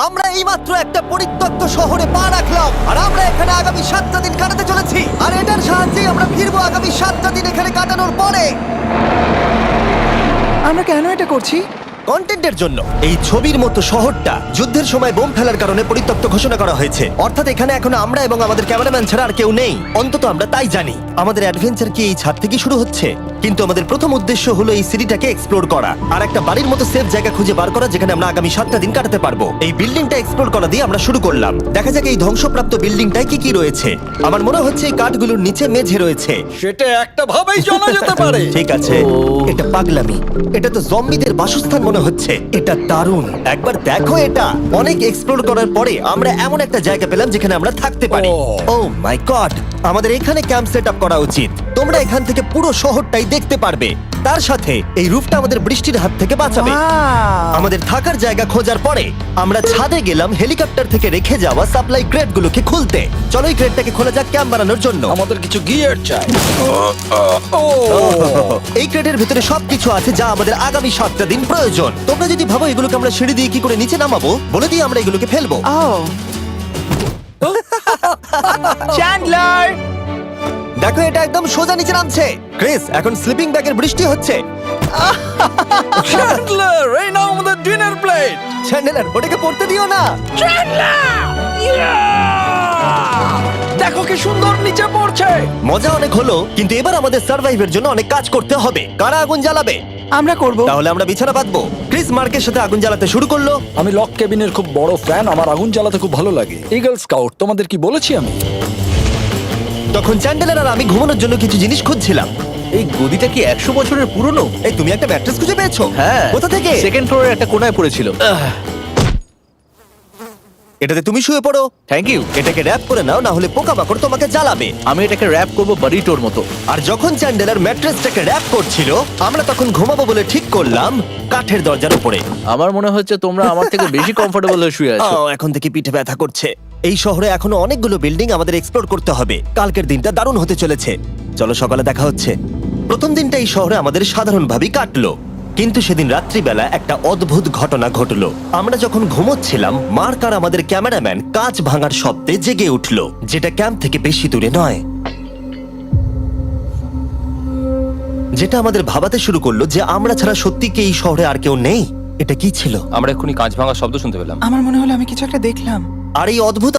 আমরা এইমাত্র একটা পরিত্যক্ত শহরে পা রাখলাম আর আমরা এখানে আগামী 7টা দিন কাটাতে চলেছি আর এটার সাহায্যেই আমরা ফিরবো আগামী 7টা দিন এখানে কাটানোর পরে। আমরা কেন এটা করছি? কন্টেন্টের জন্য। এই ছবির মতো শহরটা যুদ্ধের সময় বোম ফেলার কারণে পরিত্যক্ত ঘোষণা করা হয়েছে, অর্থাৎ এখানে এখন আমরা এবং আমাদের ক্যামেরাম্যান ছাড়া আর কেউ নেই। অন্তত আমরা তাই জানি। আমাদের অ্যাডভেঞ্চার কি এই ছাদ থেকে শুরু হচ্ছে? কিন্তু আমাদের প্রথম উদ্দেশ্য হলো এই সিটিটাকে এক্সপ্লোর করা আর একটা বাড়ির মতো সেফ জায়গা খুঁজে বার করা যেখানে আমরা আগামী 7টা দিন কাটাতে পারবো। এই বিল্ডিংটা এক্সপ্লোর করা দিয়ে আমরা শুরু করলাম। দেখা যাক এই ধ্বংসপ্রাপ্ত বিল্ডিংটায় কি কি রয়েছে। আমার মনে হচ্ছে এই কাঠগুলোর নিচে মেঝে রয়েছে। সেটা একটা ভাবেই জানা যেতে পারে। ঠিক আছে, এটা পাগলামি। এটা তো জম্বিদের বাসস্থান মনে হচ্ছে। এটা দারুণ, একবার দেখো এটা। অনেক এক্সপ্লোর করার পরে আমরা এমন একটা জায়গা পেলাম যেখানে আমরা থাকতে পারি। ও মাই গড, আমাদের এখানে ক্যাম্প সেট আপ করা উচিত। তোমরা এখান থেকে পুরো শহরটাই দেখতে পারবে। তার সাথে এই রুফটা আমাদের বৃষ্টির হাত থেকে বাঁচাবে। Wow! আমাদের থাকার জায়গা খোঁজার পরে আমরা ছাদে গেলাম হেলিকপ্টার থেকে রেখে যাওয়া সাপ্লাই ক্রেটগুলোকে খুলতে। চলো এই ক্রেটটাকে খোলা যাক ক্যাম্প বানানোর জন্য। আমাদের কিছু গিয়ার চাই। এই ক্রেটের ভিতরে সবকিছু আছে যা আমাদের আগামী 7টা দিন প্রয়োজন। তোমরা যদি ভাবো এগুলোকে আমরা সিঁড়ি দিয়ে কি করে নিচে নামাবো, বলে দিয়ে আমরা এগুলোকে ফেলবো। Oh! চ্যান্ডলার! দেখো এটা একদম সোজা নিচে নামছে। ক্রিস, এখন স্লিপিং ব্যাগের বৃষ্টি হচ্ছে। চ্যান্ডলার, এই নাও আমাদের ডিনার প্লেট। চ্যান্ডেলার, ওটাকে পড়তে দিও না। দেখো কি সুন্দর নিচে পড়ছে। মজা অনেক হলো, কিন্তু এবার আমাদের সার্ভাইভের জন্য অনেক কাজ করতে হবে। কারা আগুন জ্বালাবে? আমরা করব। তাহলে আমরা বিছানা বাঁধবো। ক্রিস মার্কের সাথে আগুন জ্বালাতে শুরু করলো। আমি লক কেবিনের খুব বড় ফ্যান, আমার আগুন জ্বালাতে খুব ভালো লাগে। ইগল স্কাউট, তোমাদের কি বলেছি আমি? তখন চ্যান্ডেলার আর আমি ঘুমানোর জন্য কিছু জিনিস খুঁজছিলাম। এই গদিটা কি 100 বছরের পুরনো? এই তুমি একটা ম্যাট্রেস খুঁজে পেয়েছো? হ্যাঁ। কোথা থেকে? সেকেন্ড ফ্লোরের একটা কোণায় পড়েছিল। এটাতে তুমি শুয়ে পড়ো। Thank you. এটাকে র‍্যাপ করে নাও, না হলে পোকামাকড় তোমাকে জ্বালাবে। আমি এটাকে র‍্যাপ করব বারিটোর মতো। আর যখন চ্যান্ডেলার ম্যাট্রেসটাকে র‍্যাপ করছিল, আমরা তখন ঘুমাবো বলে ঠিক করলাম কাঠের দরজার উপরে। আমার মনে হচ্ছে তোমরা আমার থেকে বেশি কমফোর্টেবল হয়ে শুয়ে আছো। এখন থেকে পিঠে ব্যথা করছে। এই শহরে এখনো অনেকগুলো বিল্ডিং আমাদের এক্সপ্লোর করতে হবে। কালকের দিনটা দারুণ হতে চলেছে। চলো সকালে দেখা হচ্ছে। প্রথম দিনটা এই শহরে আমাদের সাধারণভাবেই কাটলো, কিন্তু সেদিন রাত্রিবেলা একটা অদ্ভুত ঘটনা ঘটলো। আমরা যখন ঘুমোচ্ছিলাম, মার্ক আর আমাদের ক্যামেরাম্যান কাঁচ ভাঙার শব্দে জেগে উঠলো, যেটা ক্যাম্প থেকে বেশি দূরে নয়। যেটা আমাদের ভাবাতে শুরু করলো যে আমরা ছাড়া সত্যি কি এই শহরে আর কেউ নেই। এটা কি ছিল? আমরা এক্ষুনি কাঁচ ভাঙার শব্দ শুনতে পেলাম। আমার মনে হলো আমি কিছু একটা দেখলাম। আর এই অদ্ভুত